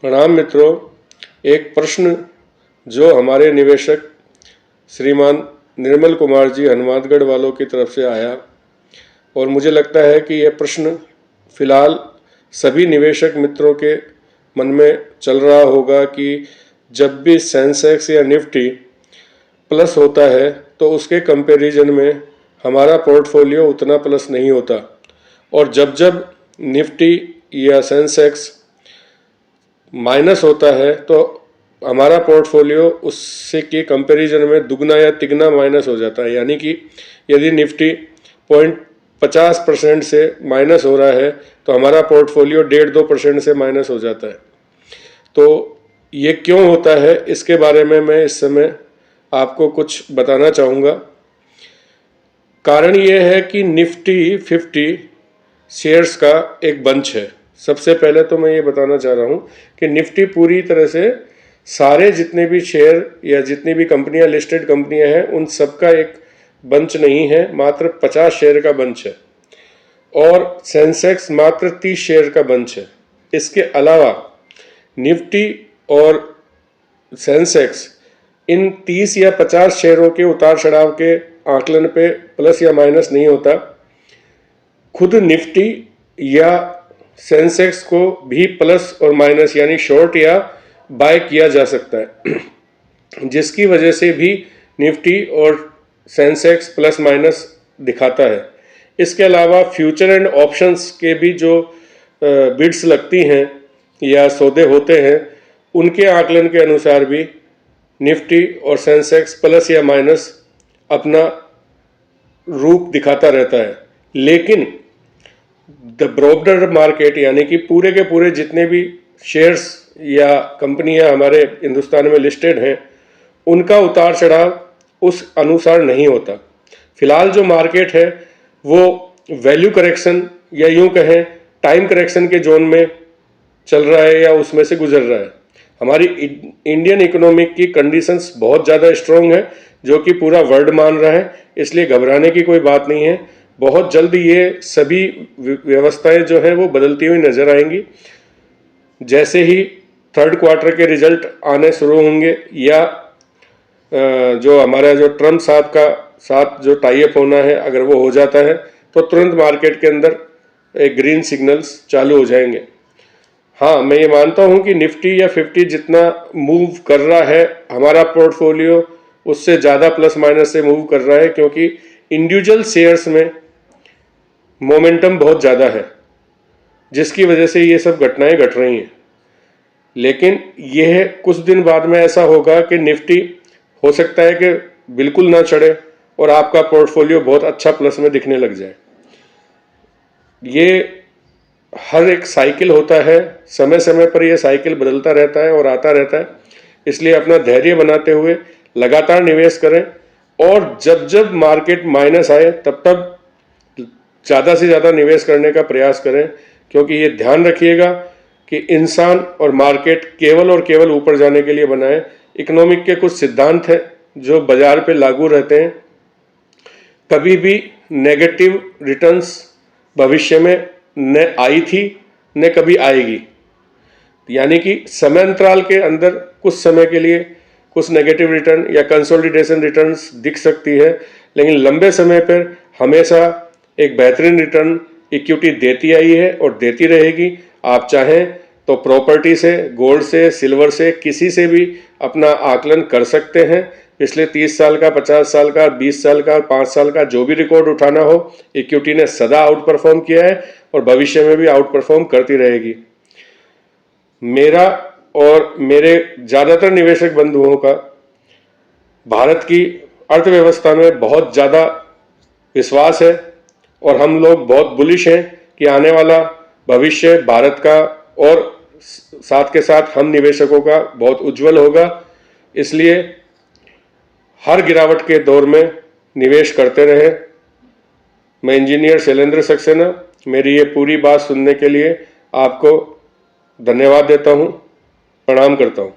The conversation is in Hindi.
प्रणाम मित्रों। एक प्रश्न जो हमारे निवेशक श्रीमान निर्मल कुमार जी हनुमानगढ़ वालों की तरफ से आया और मुझे लगता है कि यह प्रश्न फिलहाल सभी निवेशक मित्रों के मन में चल रहा होगा कि जब भी सेंसेक्स या निफ्टी प्लस होता है तो उसके कंपैरिजन में हमारा पोर्टफोलियो उतना प्लस नहीं होता, और जब जब निफ्टी या सेंसेक्स माइनस होता है तो हमारा पोर्टफोलियो उससे के कंपैरिजन में दुगना या तिगना माइनस हो जाता है। यानी कि यदि निफ्टी 0.50% से माइनस हो रहा है तो हमारा पोर्टफोलियो 1.5-2% से माइनस हो जाता है। तो ये क्यों होता है, इसके बारे में मैं इस समय आपको कुछ बताना चाहूँगा। कारण ये है कि निफ्टी 50 शेयर्स का एक बंच है। सबसे पहले तो मैं ये बताना चाह रहा हूँ कि निफ्टी पूरी तरह से सारे जितने भी शेयर या जितनी भी कंपनियां, लिस्टेड कंपनियां हैं, उन सबका एक बंच नहीं है, मात्र 50 शेयर का बंच है। और सेंसेक्स मात्र 30 शेयर का बंच है। इसके अलावा निफ्टी और सेंसेक्स इन 30 या 50 शेयरों के उतार चढ़ाव के आकलन पे प्लस या माइनस नहीं होता। खुद निफ्टी या सेंसेक्स को भी प्लस और माइनस यानी शॉर्ट या बाय किया जा सकता है, जिसकी वजह से भी निफ्टी और सेंसेक्स प्लस माइनस दिखाता है। इसके अलावा फ्यूचर एंड ऑप्शंस के भी जो बिड्स लगती हैं या सौदे होते हैं, उनके आकलन के अनुसार भी निफ्टी और सेंसेक्स प्लस या माइनस अपना रूप दिखाता रहता है। लेकिन द ब्रॉडर मार्केट यानी कि पूरे के पूरे जितने भी शेयर्स या कंपनियां हमारे हिंदुस्तान में लिस्टेड हैं, उनका उतार चढ़ाव उस अनुसार नहीं होता। फिलहाल जो मार्केट है वो वैल्यू करेक्शन या यूं कहें टाइम करेक्शन के जोन में चल रहा है या उसमें से गुजर रहा है। हमारी इंडियन इकोनॉमिक की कंडीशंस बहुत ज़्यादा स्ट्रॉन्ग है, जो कि पूरा वर्ल्ड मान रहा है, इसलिए घबराने की कोई बात नहीं है। बहुत जल्द ये सभी व्यवस्थाएं जो हैं वो बदलती हुई नजर आएंगी। जैसे ही थर्ड क्वार्टर के रिजल्ट आने शुरू होंगे या जो हमारा जो ट्रम्प साहब का साथ जो टाई अप होना है, अगर वो हो जाता है तो तुरंत मार्केट के अंदर एक ग्रीन सिग्नल्स चालू हो जाएंगे। हाँ, मैं ये मानता हूँ कि निफ्टी या 50 जितना मूव कर रहा है, हमारा पोर्टफोलियो उससे ज़्यादा प्लस माइनस से मूव कर रहा है, क्योंकि इंडिविजुअल शेयर्स में मोमेंटम बहुत ज़्यादा है, जिसकी वजह से ये सब घटनाएं घट रही हैं। लेकिन यह कुछ दिन बाद में ऐसा होगा कि निफ्टी हो सकता है कि बिल्कुल ना चढ़े और आपका पोर्टफोलियो बहुत अच्छा प्लस में दिखने लग जाए। ये हर एक साइकिल होता है, समय समय पर यह साइकिल बदलता रहता है और आता रहता है। इसलिए अपना धैर्य बनाते हुए लगातार निवेश करें, और जब जब मार्केट माइनस आए तब तब ज़्यादा से ज़्यादा निवेश करने का प्रयास करें, क्योंकि ये ध्यान रखिएगा कि इंसान और मार्केट केवल और केवल ऊपर जाने के लिए बना है। इकोनॉमिक के कुछ सिद्धांत हैं जो बाजार पे लागू रहते हैं। कभी भी नेगेटिव रिटर्न्स भविष्य में न आई थी न कभी आएगी। यानी कि समय अंतराल के अंदर कुछ समय के लिए कुछ नेगेटिव रिटर्न या कंसोलिडेशन रिटर्न्स दिख सकती है, लेकिन लंबे समय पर हमेशा एक बेहतरीन रिटर्न इक्विटी देती आई है और देती रहेगी। आप चाहें तो प्रॉपर्टी से, गोल्ड से, सिल्वर से, किसी से भी अपना आकलन कर सकते हैं। पिछले 30 साल का, 50 साल का, 20 साल का, 5 साल का जो भी रिकॉर्ड उठाना हो, इक्विटी ने सदा आउट परफॉर्म किया है और भविष्य में भी आउट परफॉर्म करती रहेगी। मेरा और मेरे ज़्यादातर निवेशक बंधुओं का भारत की अर्थव्यवस्था में बहुत ज़्यादा विश्वास है और हम लोग बहुत बुलिश हैं कि आने वाला भविष्य भारत का और साथ के साथ हम निवेशकों का बहुत उज्जवल होगा। इसलिए हर गिरावट के दौर में निवेश करते रहें। मैं इंजीनियर शैलेंद्र सक्सेना, मेरी ये पूरी बात सुनने के लिए आपको धन्यवाद देता हूँ, प्रणाम करता हूँ।